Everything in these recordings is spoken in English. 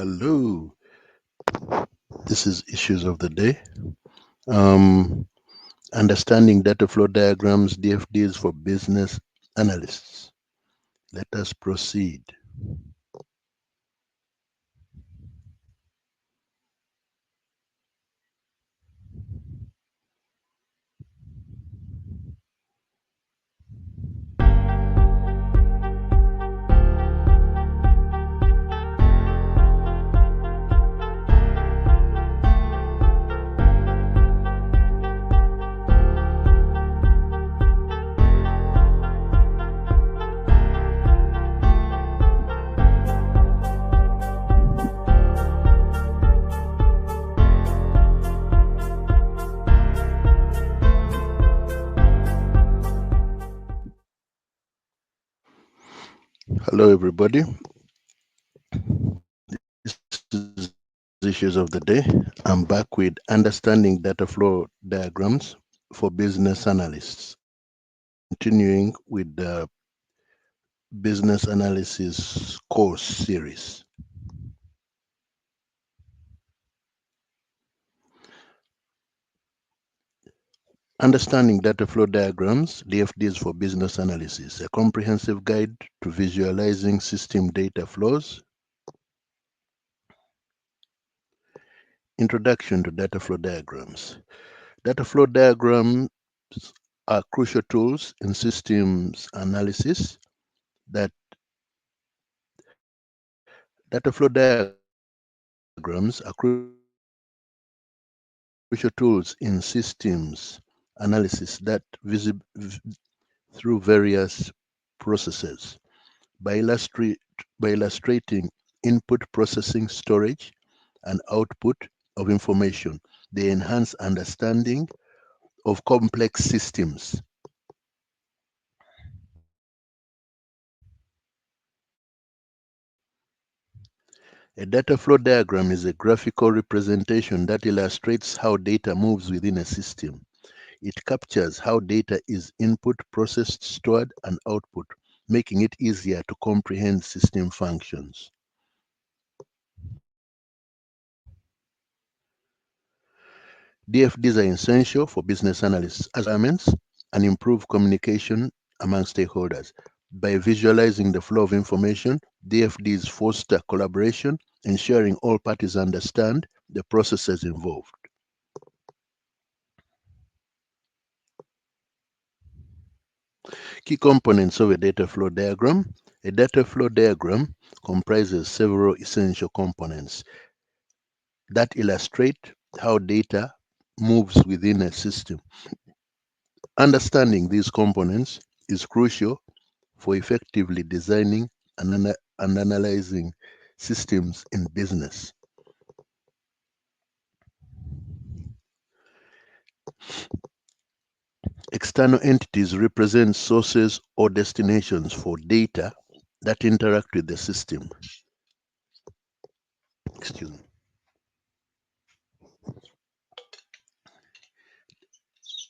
Hello, this is Issues of the Day. Um, Understanding Data Flow Diagrams, DFDs for Business Analysts. Let us proceed. Hello, everybody. This is Issues of the Day. I'm back with Understanding Data Flow Diagrams for Business Analysts, continuing with the Business Analysis course series. Understanding Data Flow Diagrams, DFDs for Business Analysis, a comprehensive guide to visualizing system data flows. Introduction to Data Flow Diagrams. Data flow diagrams are crucial tools in systems analysis. That data flow diagrams are crucial tools in systems analysis that through various processes by, by illustrating input processing, storage, and output of information. They enhance understanding of complex systems. A data flow diagram is a graphical representation that illustrates how data moves within a system. It captures how data is input, processed, stored, and output, making it easier to comprehend system functions. DFDs are essential for business analysts as requirements and improve communication among stakeholders. By visualizing the flow of information, DFDs foster collaboration, ensuring all parties understand the processes involved. Key components of a data flow diagram. A data flow diagram comprises several essential components that illustrate how data moves within a system. Understanding these components is crucial for effectively designing and analyzing systems in business. External entities represent sources or destinations for data that interact with the system. Excuse me.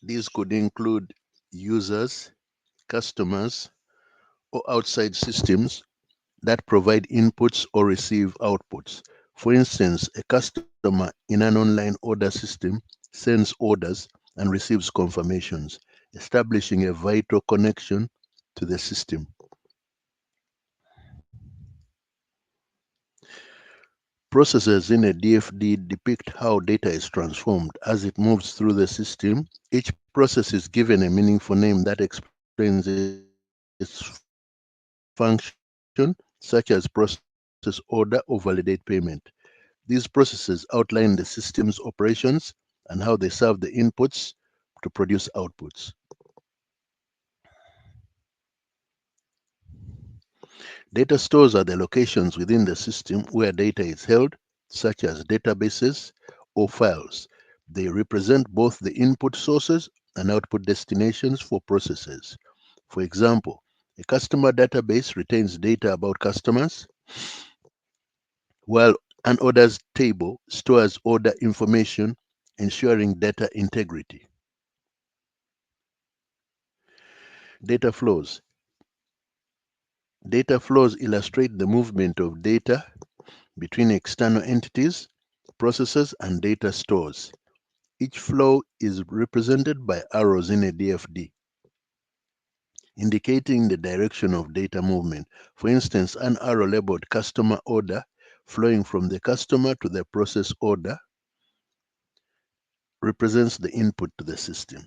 These could include users, customers, or outside systems that provide inputs or receive outputs. For instance, a customer in an online order system sends orders and receives confirmations, establishing a vital connection to the system. Processes in a DFD depict how data is transformed as it moves through the system. Each process is given a meaningful name that explains its function, such as process order or validate payment. These processes outline the system's operations and how they serve the inputs to produce outputs. Data stores are the locations within the system where data is held, such as databases or files. They represent both the input sources and output destinations for processes. For example, a customer database retains data about customers, while an orders table stores order information, ensuring data integrity. Data flows. Data flows illustrate the movement of data between external entities, processes, and data stores. Each flow is represented by arrows in a DFD, indicating the direction of data movement. For instance, an arrow labeled customer order flowing from the customer to the process order represents the input to the system.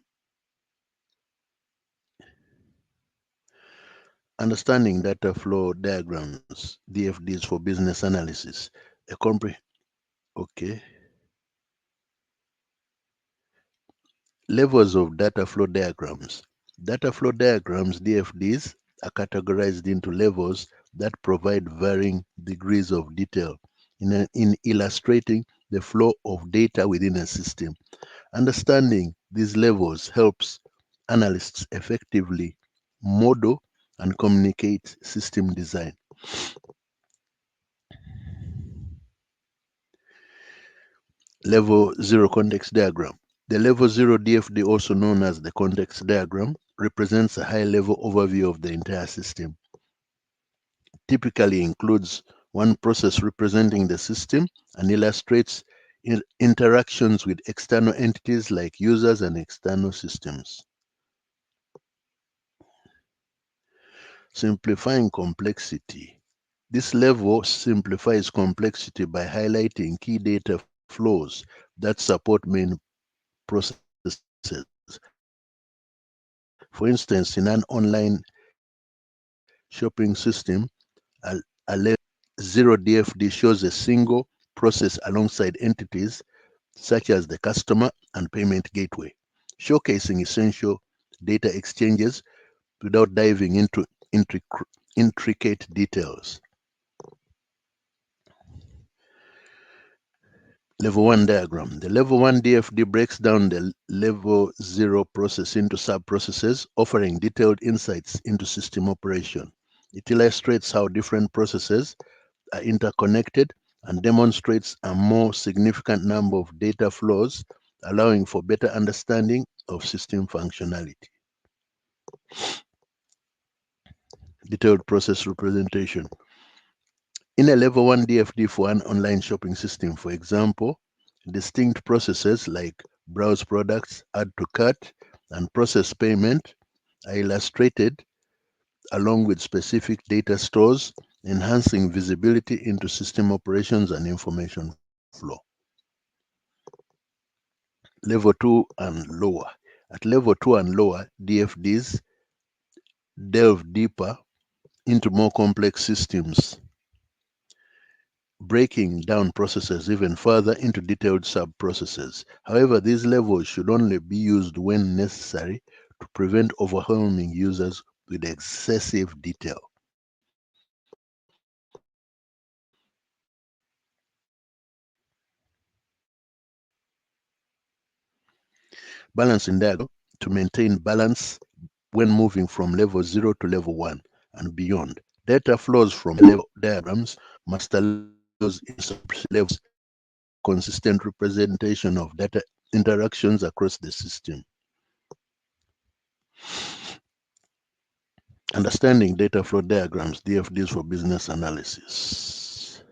Understanding data flow diagrams, DFDs for business analysis. A compre okay. Levels of data flow diagrams. Data flow diagrams, DFDs, are categorized into levels that provide varying degrees of detail in illustrating the flow of data within a system. Understanding these levels helps analysts effectively model and communicate system design. Level 0 context diagram. The level 0 DFD, also known as the context diagram, represents a high-level overview of the entire system. Typically includes one process representing the system and illustrates interactions with external entities like users and external systems. Simplifying complexity. This level simplifies complexity by highlighting key data flows that support main processes. For instance, in an online shopping system, a level 0 DFD shows a single process alongside entities such as the customer and payment gateway, showcasing essential data exchanges without diving into intricate details. Level 1 diagram. The level 1 DFD breaks down the level 0 process into sub-processes, offering detailed insights into system operation. It illustrates how different processes are interconnected and demonstrates a more significant number of data flows, allowing for better understanding of system functionality. Detailed process representation. In a level 1 DFD for an online shopping system, for example, distinct processes like browse products, add to cart, and process payment are illustrated along with specific data stores, enhancing visibility into system operations and information flow. Level 2 and lower. At level 2 and lower, DFDs delve deeper into more complex systems, breaking down processes even further into detailed sub-processes. However, these levels should only be used when necessary to prevent overwhelming users with excessive detail. Balancing diagram to maintain balance when moving from level 0 to level 1 and beyond. Data flows from level diagrams must allow those in levels for consistent representation of data interactions across the system. Understanding data flow diagrams, DFDs for business analysis.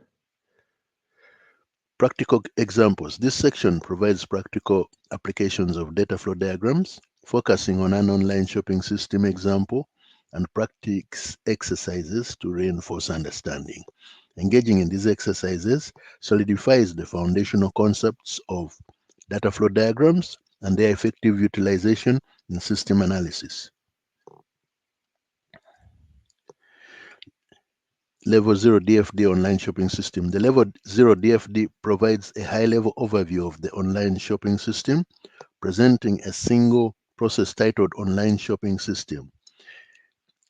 Practical examples. This section provides practical applications of data flow diagrams, focusing on an online shopping system example and practice exercises to reinforce understanding. Engaging in these exercises solidifies the foundational concepts of data flow diagrams and their effective utilization in system analysis. Level 0 DFD online shopping system. The Level 0 DFD provides a high-level overview of the online shopping system, presenting a single process titled Online Shopping System.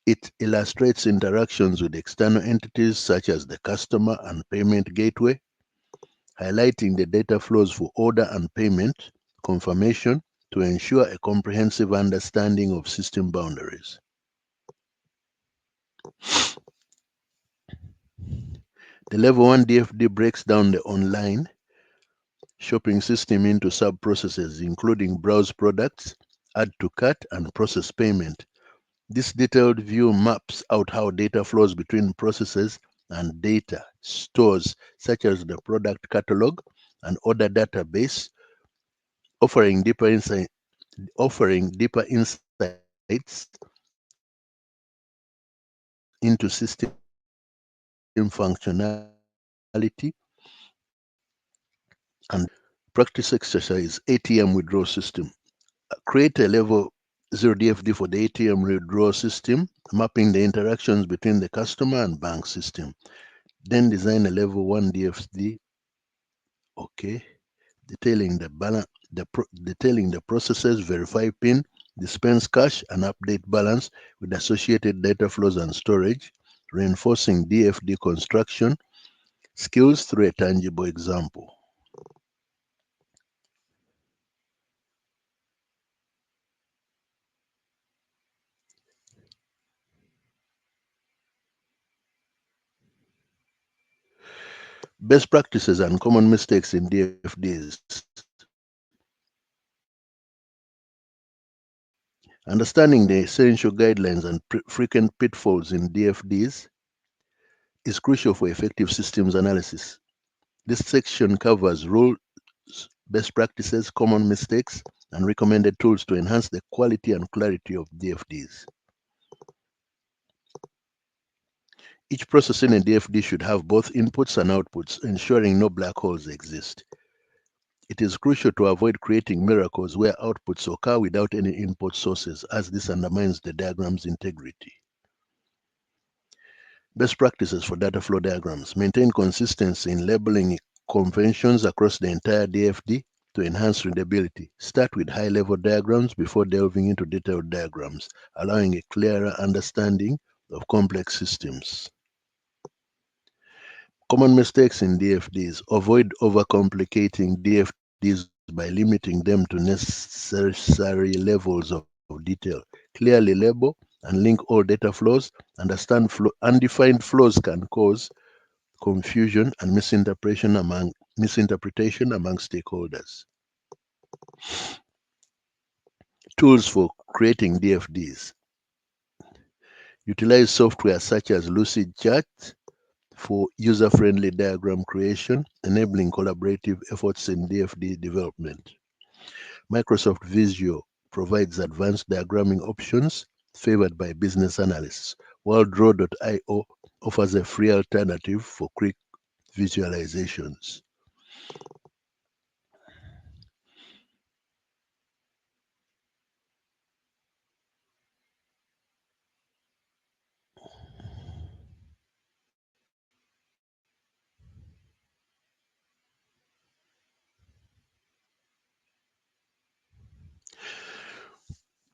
It illustrates interactions with external entities such as the customer and payment gateway, highlighting the data flows for order and payment confirmation to ensure a comprehensive understanding of system boundaries. The Level 1 DFD breaks down the online shopping system into sub-processes, including browse products, add to cart, and process payment. This detailed view maps out how data flows between processes and data stores such as the product catalog and order database, offering deeper insight, offering deeper insights into system functionality. And practice exercise: ATM withdrawal system. Create a level 0 DFD for the ATM withdrawal system, mapping the interactions between the customer and bank system. Then design a level 1 DFD, okay, detailing the balance, detailing the processes, verify PIN, dispense cash, and update balance with associated data flows and storage, reinforcing DFD construction skills through a tangible example. Best practices and common mistakes in DFDs. Understanding the essential guidelines and frequent pitfalls in DFDs is crucial for effective systems analysis. This section covers rules, best practices, common mistakes, and recommended tools to enhance the quality and clarity of DFDs. Each process in a DFD should have both inputs and outputs, ensuring no black holes exist. It is crucial to avoid creating miracles where outputs occur without any input sources, as this undermines the diagram's integrity. Best practices for data flow diagrams. Maintain consistency in labeling conventions across the entire DFD to enhance readability. Start with high-level diagrams before delving into detailed diagrams, allowing a clearer understanding of complex systems. Common mistakes in DFDs. Avoid overcomplicating DFDs by limiting them to necessary levels of detail. Clearly label and link all data flows. Understand undefined flows can cause confusion and misinterpretation among stakeholders. Tools for creating DFDs. Utilize software such as Lucidchart for user-friendly diagram creation, enabling collaborative efforts in DFD development. Microsoft Visio provides advanced diagramming options favored by business analysts, while Draw.io offers a free alternative for quick visualizations.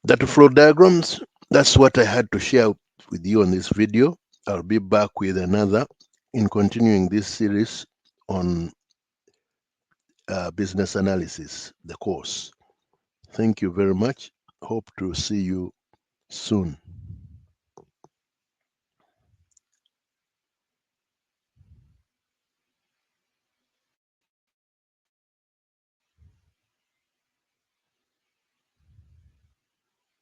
Data flow diagrams, that's what I had to share with you on this video. I'll be back with another in continuing this series on business analysis, the course. Thank you very much. Hope to see you soon.